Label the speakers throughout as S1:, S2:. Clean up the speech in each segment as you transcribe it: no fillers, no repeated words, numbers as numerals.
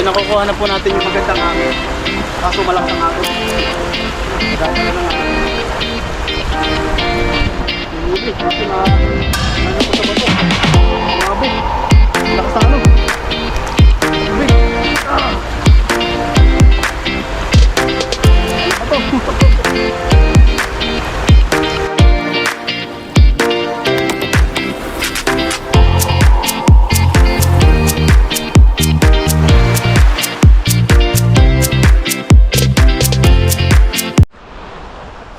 S1: nakukuha na po natin yung magandang hangin. Kaso malakas ang hangin. Maganda na lang hangin. Hindi, kasi na ano po sa bato. Grabe. Lakas na ano. Grabe. Bato.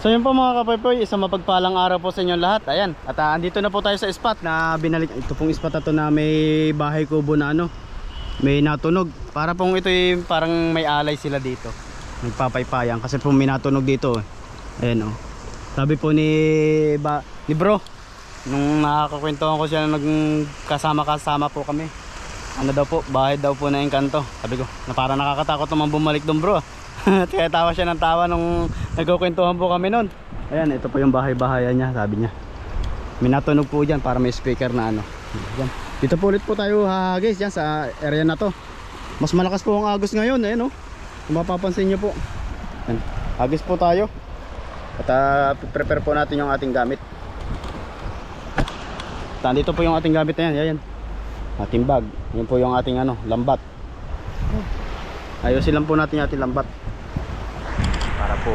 S1: So yun po mga kapaypoy, isang mapagpalang araw po sa inyong lahat. Ayan, at andito na po tayo sa spot na binalik. Ito pong spot na to na may bahay kubo na ano, may natunog. Para pong ito yung parang may alay sila dito, nagpapaypayan kasi po may natunog dito. Ayan o, sabi po ni bro, nung nakakakwentuhan ko siya na nagkasama po kami, ano daw po, bahay daw po na Engkanto. Sabi ko, na parang nakakatakot naman bumalik doon bro. Kaya tawa siya ng tawa nung nagkukwentuhan po kami nun. Ayan, ito po yung bahay-bahayan niya, sabi niya. May natunog po dyan para may speaker na ano. Ayan. Dito po ulit po tayo guys, dyan sa area na to. Mas malakas po ang agos ngayon, ayan o. Kung mapapansin nyo po. Ayan. Agos po tayo. At prepare po natin yung ating gamit. Dito po yung ating gamit na yan, ayan. Ating bag. Yan po yung ating ano, lambat. Ayusin lang po natin yung ating lambat. Para po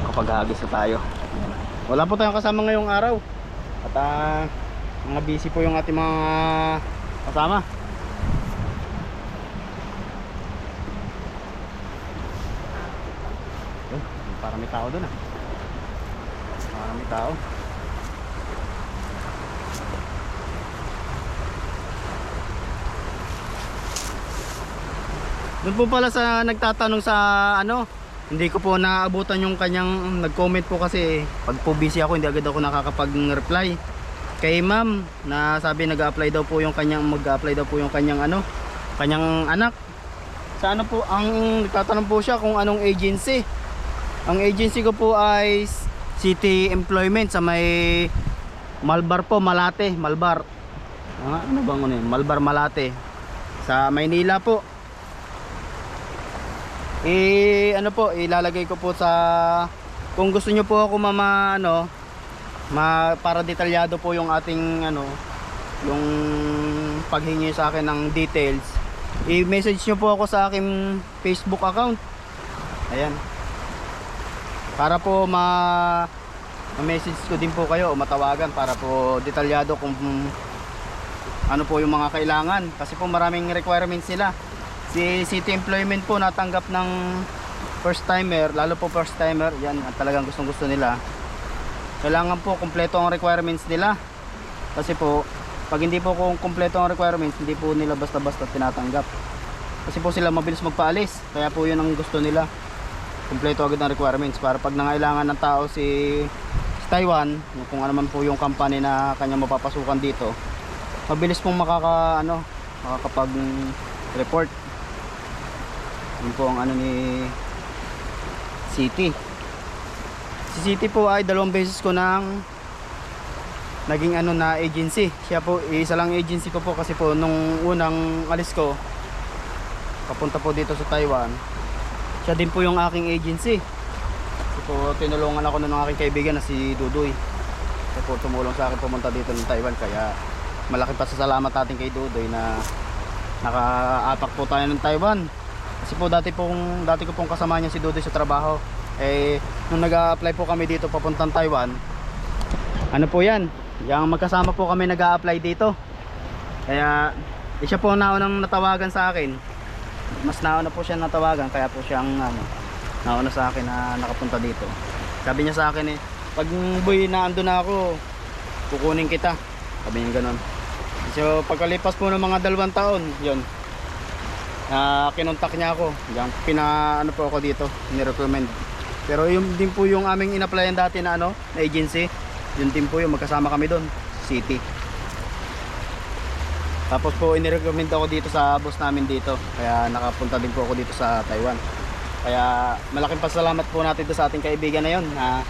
S1: kapag hagis na tayo. Wala po tayong kasama ngayong araw. At mga busy po yung ating mga kasama. Parang may tao doon ah. Parang may tao. Doon po pala sa nagtatanong sa ano, hindi ko po naabutan yung kanyang nag-comment po kasi pag po busy ako hindi agad ako nakakapag-reply kay ma'am na sabi nag-a-apply daw po yung kanyang ano, kanyang anak. Sa ano po, ang nagtatanong po siya kung anong agency. Ang agency ko po ay City Employment sa may Malbar po, Malate, Malbar. Ano bang ano yun? Malbar, Malate. Sa Maynila po. Ano po, ilalagay ko po sa, kung gusto nyo po ako para detalyado po yung ating ano, yung paghingi sa akin ng details, i-message nyo po ako sa aking Facebook account. Ayan, para po ma-message ko din po kayo o matawagan para po detalyado kung ano po yung mga kailangan, kasi po maraming requirements nila. Si City Employment po natanggap ng first timer, lalo po first timer, yan talagang gustong gusto nila. Kailangan po kumpleto ang requirements nila. Kasi po, pag hindi po kumpleto ang requirements, hindi po nila basta-basta tinatanggap. Kasi po sila mabilis magpaalis, kaya po yun ang gusto nila. Kumpleto agad ang requirements para pag nangailangan ng tao si Taiwan, kung ano man po yung company na kanya mapapasukan dito, mabilis pong makakapag-report. Yun po ang ano ni City. Si City po ay 2 beses ko nang naging ano na agency. Siya po, isa lang agency ko po kasi po nung unang alis ko papunta po dito sa Taiwan, siya din po yung aking agency. So po, tinulungan ako ng aking kaibigan na si Dudoy. Siya po tumulong sa akin pumunta dito ng Taiwan, kaya malaki pasasalamat natin kay Dudoy na nakaapak po tayo ng Taiwan. Kasi po dati ko pong kasama niya si Dudoy sa trabaho. Nung nag-a-apply po kami dito papuntang Taiwan, ano po yan, yung magkasama po kami nag-a-apply dito. Kaya siya po naunang natawagan sa akin. Mas nauna po siya natawagan, kaya po siyang nauna sa akin na nakapunta dito. Sabi niya sa akin pag boy na ando na ako, kukunin kita. Sabi niya gano'n. So pagkalipas po ng mga 2 taon, yun, kinontak niya ako. Ano po ako dito, ni-recommend. Pero yun din po yung aming in-applyan dati na na agency. Yun din po yung magkasama kami doon, City. Tapos po inirecommend ako dito sa boss namin dito. Kaya nakapunta din po ako dito sa Taiwan. Kaya malaking pasalamat po natin sa ating kaibigan na yun, na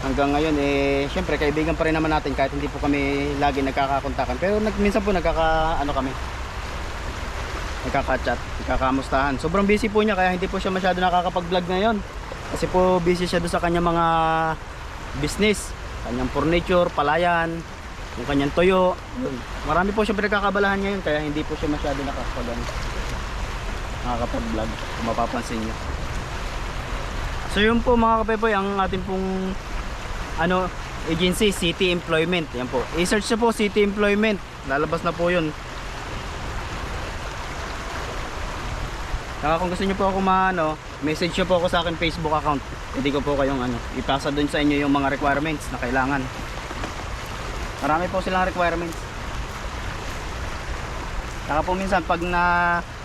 S1: hanggang ngayon syempre kaibigan pa rin naman natin kahit hindi po kami lagi nagkakakontakan. Pero minsan po kami nagkaka-chat, nagkakamustahan. Sobrang busy po niya kaya hindi po siya masyado nakakapag-vlog ngayon. Kasi po busy siya doon sa kanyang mga business, kanyang furniture, palayan, yung kanyang toyo. Yun. Marami po siya pinagkakabalahan ngayon kaya hindi po siya masyado nakakapag-vlog kung mapapansin niyo. So yun po mga kapepoy, ang ating pong agency, City Employment. Yan po. I-search nyo po City Employment. Lalabas na po yun. Saka kung gusto nyo po ako message nyo po ako sa akin Facebook account. Pwede ko po kayong ipasa dun sa inyo yung mga requirements na kailangan. Marami po silang requirements. Saka po minsan pag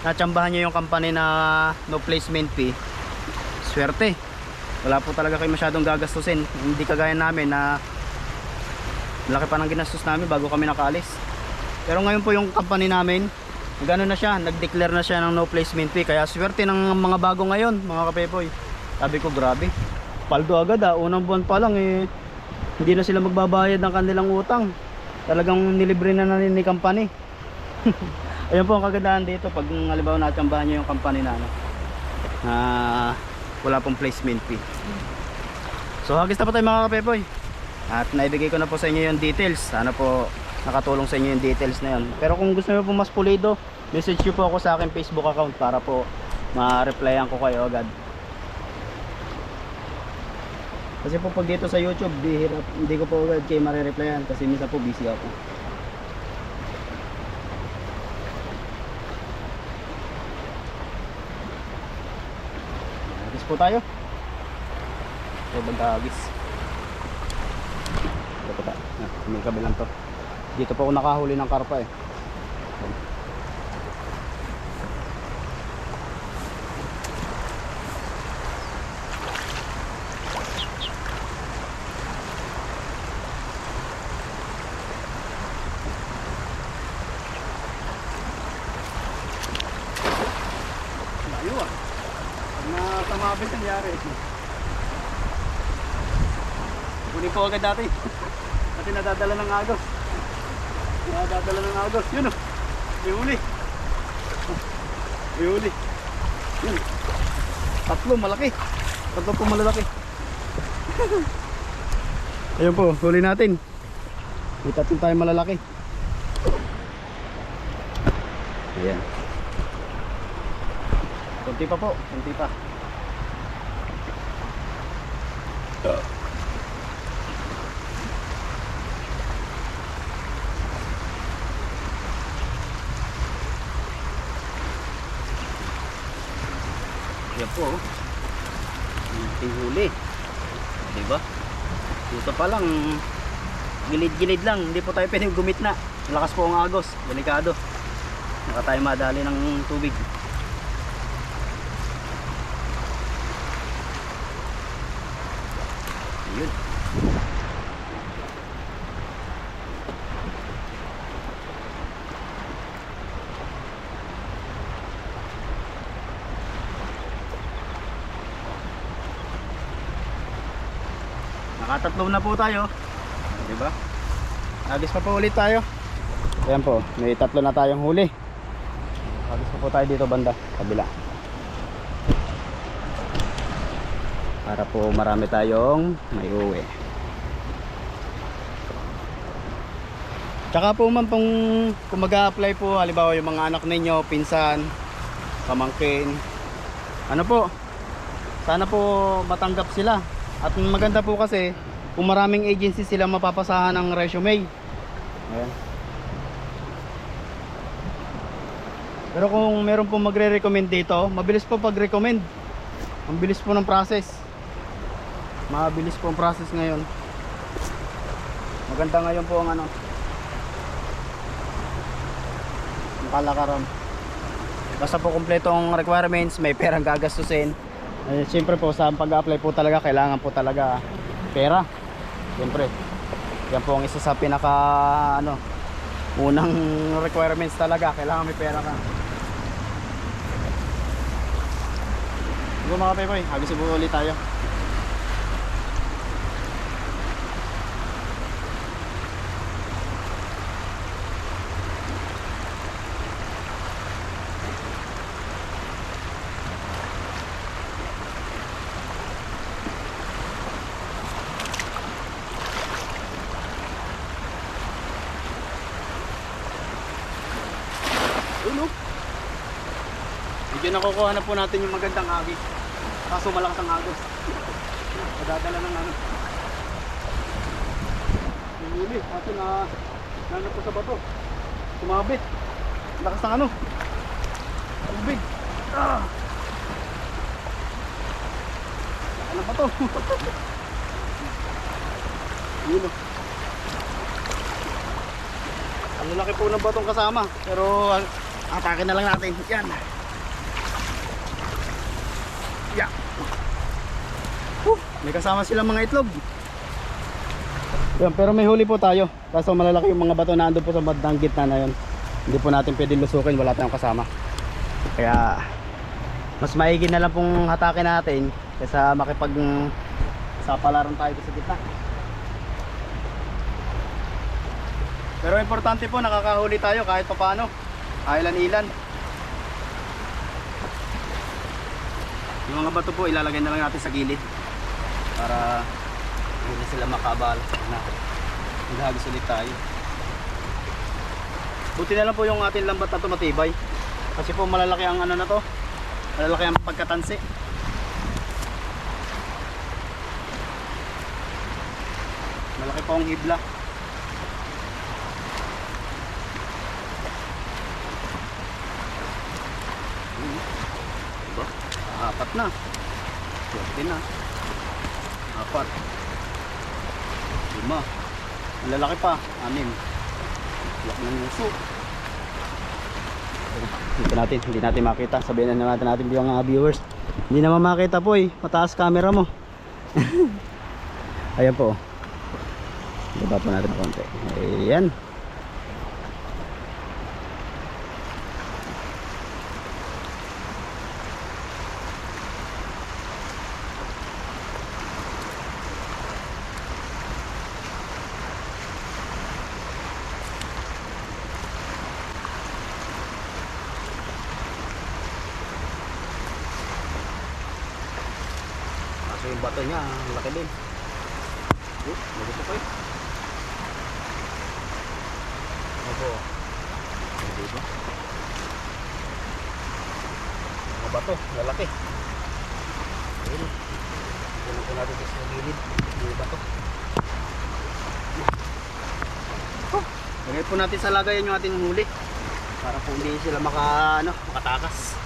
S1: natsambahan nyo yung company na no placement fee, swerte. Wala po talaga kayo masyadong gagastusin. Hindi kagaya namin na laki pa ng ginastos namin bago kami nakaalis. Pero ngayon po yung company namin, gano'n na siya, nag-declare na siya ng no placement fee. Kaya swerte ng mga bago ngayon, mga kapepoy. Sabi ko grabe, paldo agad unang buwan pa lang hindi na sila magbabayad ng kanilang utang. Talagang nilibre na ni company. Ayun po ang kagandahan dito pag halimbawa natsambahan nyo yung company na wala pong placement fee. So hagis na po tayo mga kapepoy. At naibigay ko na po sa inyo yung details. Sana po nakatulong sa inyo yung details na yun. Pero kung gusto nyo po mas pulido, message nyo po ako sa akin Facebook account para po ma-replyan ko kayo agad. Kasi po pag dito sa YouTube, hindi ko po agad kayo ma-replyan kasi minsan po busy ako. Agis po tayo. So mag-agis. Ito po tayo. May kabilang to. Dito po ako nakahuli ng karpa eh. Layo ah. Natamabis nangyari. Kunin po agad dati. Kasi nadadala ng agos. Nadadala ng agos. Yun o. May huli. May huli. Yun. Tatlo malaki. Tatlo po malalaki. Ayun po. Huli natin. May tatlo tayo malalaki. Ayan. Kunti pa po. Kunti pa. Yan po. Yung huli. Diba? Dito pa lang gilid-gilid lang. Hindi po tayo pwedeng gumitna. Malakas po ang agos. Delikado. Baka tayo madali ng tubig. Yun. Nakatatlo na po tayo. Diba? Agis pa po ulit tayo. Ayan po, may tatlo na tayong huli. Agis pa po tayo dito banda, kabila. Para po marami tayong may uwi. Tsaka po man kung mag-a-apply po, halimbawa yung mga anak ninyo, pinsan, pamangkin, ano po, sana po matanggap sila. At maganda po kasi kung maraming agency sila mapapasahan ng resume. Ayan. Pero kung meron po magre-recommend dito, mabilis po pag-recommend. Ang bilis po ng process. Mabilis po ang process ngayon. Maganda ngayon po ang ang kalakaran. Basta po kumpleto ang requirements, may perang gagastusin. Siyempre po sa pag-apply po talaga kailangan po talaga pera. Siyempre yan po ang isa sa pinaka unang requirements talaga, kailangan may pera ka. Sige mga pepoy, agis po ulit tayo. Ayun oh. Medyo nakukuha na po natin yung magandang agis. Kaso malakas ang agos. Madadala ng ano. Yung huli, kaso na po sa bato. Sumabit. Lakas ng ano. Tubig. Ano ba to? Yun o. Ang laki po ng batong kasama. Pero atake na lang natin. Yan. Yeah. May kasama silang mga itlog. Yan, pero may huli po tayo. Kaso malalaki yung mga bato na ando po sa bandang gitna na yun. Hindi po natin pwedeng lusukin. Wala tayong kasama. Kaya mas maigi na lang pong hatakin natin kaysa makipag sapalaran tayo sa gitna. Pero importante po nakakahuli tayo kahit papaano. Ilan-ilan. Yung mga bato po ilalagay na lang natin sa gilid para hindi na sila makaabala na maghagis ulit tayo. Buti na lang po yung ating lambat na to matibay. Kasi po malalaki ang ano na to. Malalaki ang pagkatansi. Malaki pa ang hibla. Diba? Apat na. 20 na. 4. 5. Ang lalaki pa. 6. Laki ng uso. Hindi natin makita. Sabihin na natin yung viewers. Hindi naman makita po eh. Mataas camera mo. Ayan po. Baba po natin konti. Ayan. Yung bato niya, ang laki din. Maganda pa eh. Opo. Dito. Mga bato, lalaki. Ayun. Ayun po natin sa gilid. Yung bato. Lagay po natin sa lagayan yung ating huli. Para po hindi sila makatakas.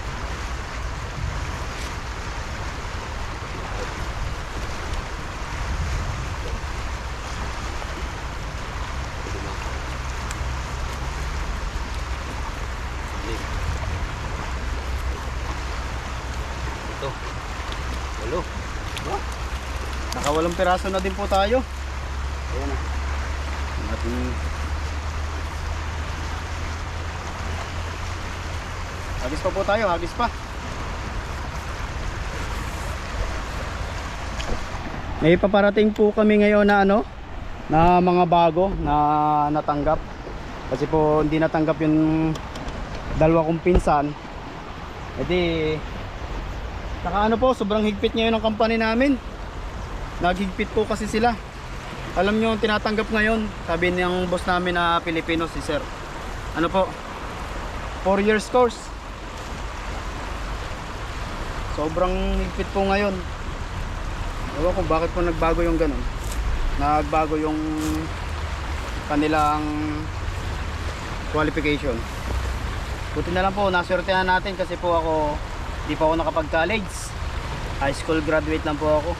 S1: Walo. Nakawalang piraso na din po tayo. Ayan na. Hagis pa po tayo, hagis pa. May paparating po kami ngayon na na mga bago na natanggap. Kasi po hindi natanggap yung dalawa kong pinsan. Edi saka po, sobrang higpit ngayon ng company namin. Naghigpit po kasi sila. Alam nyo, tinatanggap ngayon, sabi ng boss namin na Pilipino, si Sir. 4 years course. Sobrang higpit po ngayon. Ewan ko bakit po nagbago yung ganun. Nagbago yung kanilang qualification. Buti na lang po, nasortehan natin kasi po ako hindi pa ako nakapag-college. High school graduate lang po ako.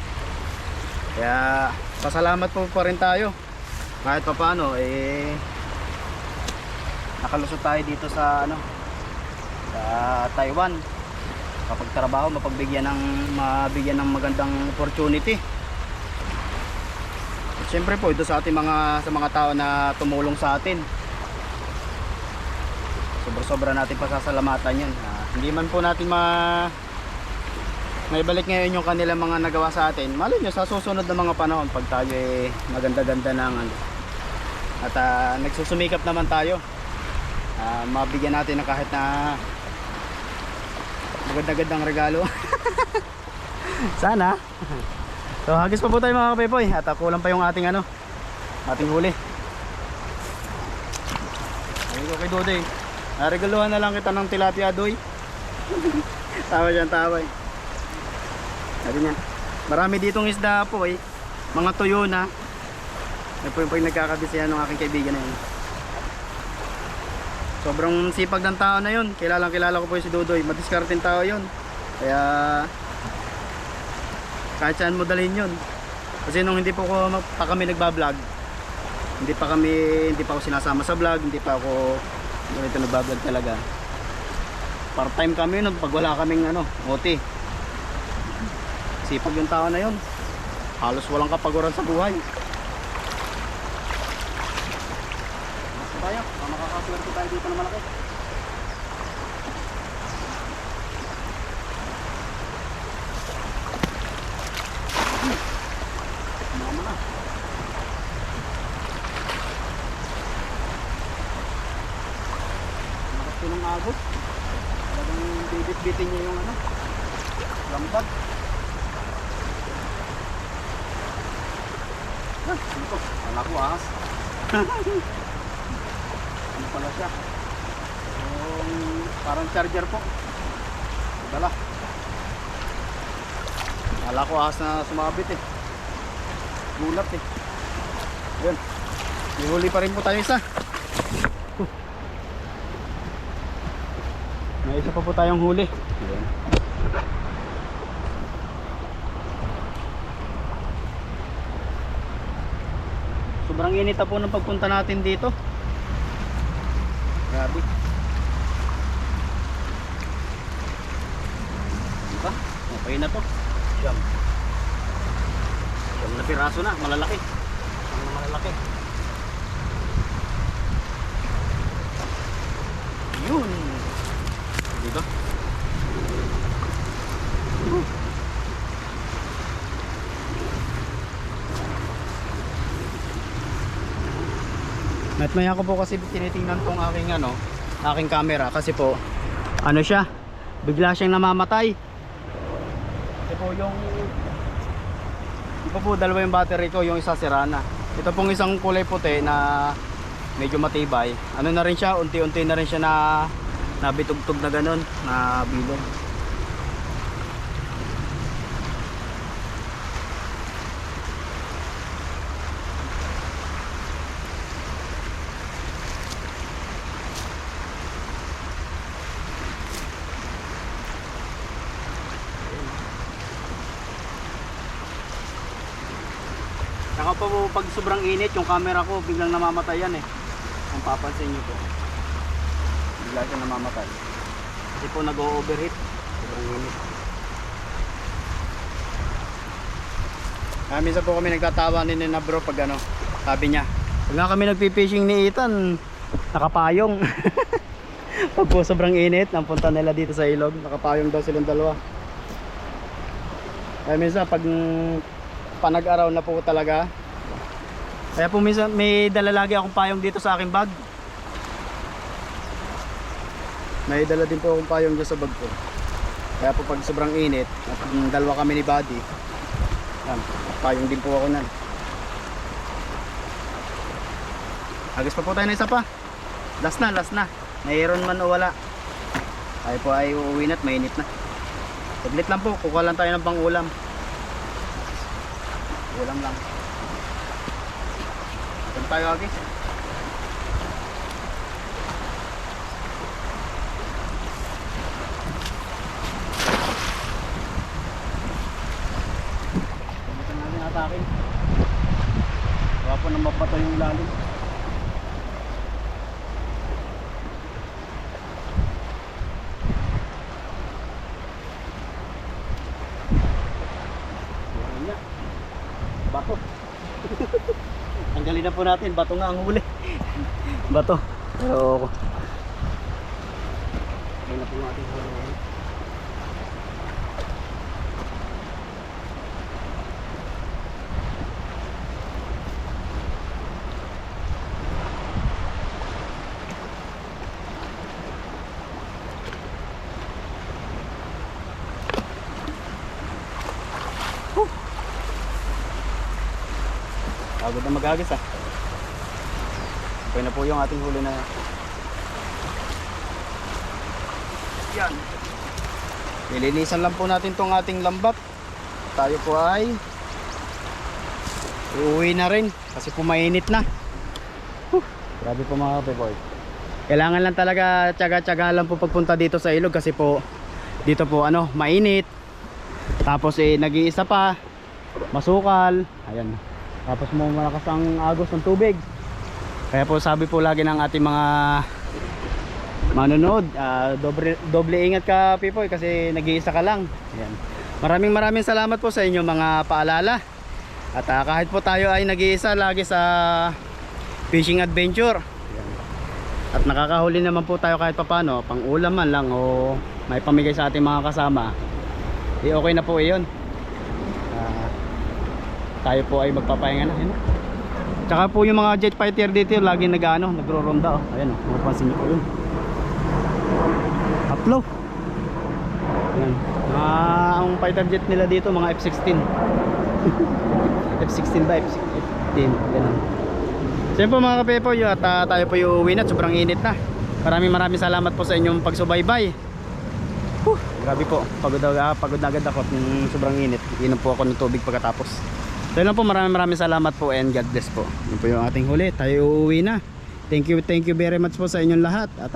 S1: Kaya pasalamat po pa rin tayo. Kahit pa paano nakalusot tayo dito sa sa Taiwan. Kapag mabigyan ng magandang opportunity. At syempre po ito sa mga tao na tumulong sa atin. Sobra natin pasasalamatan yan. Hindi man po natin maibalik ngayon yung kanilang mga nagawa sa atin. Malay nyo sa susunod na mga panahon pag tayo maganda-ganda ng at nagsusumikap naman tayo, mabigyan natin ng kahit na maganda-gandang regalo. Sana. So hagis pa po tayo mga kapepoy. At kulang pa yung ating ating huli. Ayun ko kay Dodoy. Regaluhan na lang kita ng tilapia, Doy. Tawa dyan, tawa eh. Sabi niya, marami ditong isda po eh. Mga tuyo na. Yan po yung nagkakabisihan ng aking kaibigan na yun. Sobrang sipag ng tao na yun. Kilala ko po yung si Dudoy. Madiskarteng tao yun. Kaya kahit saan mo dalhin yun. Kasi nung hindi pa kami nagbablog, hindi pa ako sinasama sa vlog, hindi pa ako ganito nagbablog talaga. Part time kami nun pag wala kaming OT. Sipag yung tao na yun. Halos walang kapaguran sa buhay. Basta tayo, makakaswerte tayo dito na malaki. Mama na. Nakapit ng agos. Talagang bibit-bitin niya yung lambat. Ano to? Wala ko ahas. Ano pala siya? Parang charger po. Dala. Wala ko ahas na sumabit eh. Gulat eh. Yun. Ihuli pa rin po tayo isa. May isa pa po tayong huli. Yun. Sobrang init na po ng pagpunta natin dito. Grabe. Diba? Okay na to. Siyam. Siyam na piraso na. Malalaki. Siyam na malalaki. Yun. Diba? At maya ko po kasi tinitingnan tong aking camera kasi po siya, bigla siyang namamatay. Ito po dalawa yung battery ko, yung isa sira na. Ito pong isang kulay puti na medyo matibay. Na rin siya, unti-unti na rin siya na nabitugtog na ganun, na bilog. Saka po pag sobrang init yung camera ko biglang namamatay yan eh. Kung papansin nyo po, bigla siya namamatay kasi po nag-overheat, sobrang init. Minsan po kami nagtatawa ni na bro pag sabi niya, pag nga kami nagpipishing ni Ethan nakapayong. Pag po sobrang init ang punta nila dito sa ilog, nakapayong daw silang dalawa. Minsan pag panag-araw na po talaga, kaya po minsan may dala lagi akong payong dito sa aking bag. May dala din po akong payong dito sa bag ko. Kaya po pag sobrang init at dalawa kami ni Buddy, payong din po ako nan. Agos pa po tayo na isa pa. Last na. Mayroon man o wala, tayo po ay uuwi na at mainit na. Saglit lang po, kukuha lang tayo ng pang ulam. Ulam lang. Ito tayo agis. Pagkitan natin atakin. Gawa po nang mapato yung lalim. Bato. Tanggalin na po natin, bato nga ang huli. Bato. Pero ayun na po natin huli. Pagod na mag-agis Okay na po yung ating huli na Yan. Lilinisan lang po natin tong ating lambat. Tayo po ay uuwi na rin kasi pumainit na. Grabe po mga kape-boy. Kailangan lang talaga tiyaga-tiyaga lang po pagpunta dito sa ilog kasi po dito po mainit. Tapos nag-iisa pa, masukal. Ayan. Tapos malakas ang agos ng tubig. Kaya po sabi po lagi ng ating mga manonood, doble ingat ka Pipoy kasi nag-iisa ka lang. Ayan. Maraming salamat po sa inyo mga paalala. At kahit po tayo ay nag-iisa lagi sa fishing adventure. Ayan. At nakakahuli naman po tayo kahit papano, pang ulam man lang o may pamigay sa ating mga kasama. Okay na po iyon. Tayo po ay magpapahinga na. Ayan. Tsaka po yung mga jet fighter dito lagi nagro-ronda. Ayan, mapapansin niyo po yun. Uplo. Ayan. Ang fighter jet nila dito mga F-16. F-16 ba? F-15. Ganun. So yun po mga kapepo, at tayo po yung uwi na. Sobrang init na. Maraming salamat po sa inyong pagsubaybay. Grabe po, pagod na agad ako ng sobrang init. Inom po ako ng tubig pagkatapos. So yun lang po, maraming salamat po and God bless po. Yun po yung ating huli, tayo uuwi na. Thank you very much po sa inyong lahat. At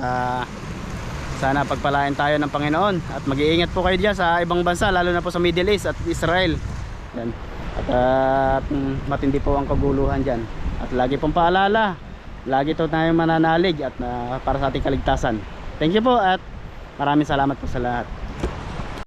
S1: sana pagpalain tayo ng Panginoon. At mag-iingat po kayo dyan sa ibang bansa, lalo na po sa Middle East at Israel. Yan. At matindi po ang kaguluhan dyan. At lagi pong paalala, lagi to tayong mananalig at para sa ating kaligtasan. Thank you po at maraming salamat po sa lahat.